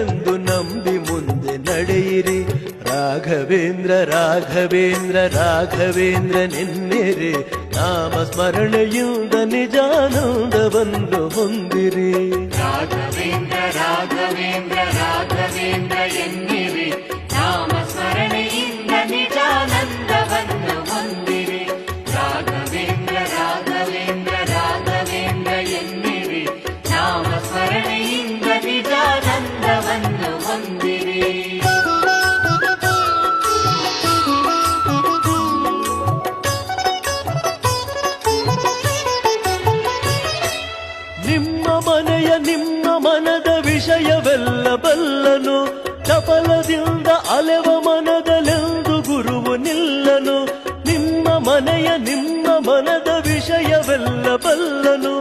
ಎಂದು ನಂಬಿ ಮುಂದೆ ನಡೆಯಿರಿ. ರಾಘವೇಂದ್ರ ರಾಘವೇಂದ್ರ ರಾಘವೇಂದ್ರ ನೆನ್ನೆರೆ, ನಾಮ ಸ್ಮರಣೆಯಿಂದ ನಿಜಾನಂದವನ್ನು ಹೊಂದಿರಿ. ರಾಘವೇಂದ್ರ ರಾಘವೇಂದ್ರ ರಾಘವೇಂದ್ರ ಎನ್ನಿರಿ, ನಾಮ ಸ್ಮರಣೆಯಿಂದ ನಿಜಾನಂದವನ್ನು ಹೊಂದಿರಿ. ರಾಘವೇಂದ್ರ ರಾಘವೇಂದ್ರ ರಾಘವೇಂದ್ರ ಎನ್ನಿರಿ, ನಾಮ ಸ್ಮರಣೆಯಿಂದ ನಿಜಾನಂದವನ್ನು ಹೊಂದಿರಿ. ನಿಮ್ಮ ಮನೆಯ ನಿಮ್ಮ ಮನದ ವಿಷಯವೆಲ್ಲ ಬಲ್ಲನು, ಚಪಲದಿಂದ ಅಲೆವ ಮನದಲೆಂದು ಗುರುವು ನಿಲ್ಲನು. ನಿಮ್ಮ ಮನೆಯ ನಿಮ್ಮ ಮನದ ವಿಷಯವೆಲ್ಲ ಬಲ್ಲನು,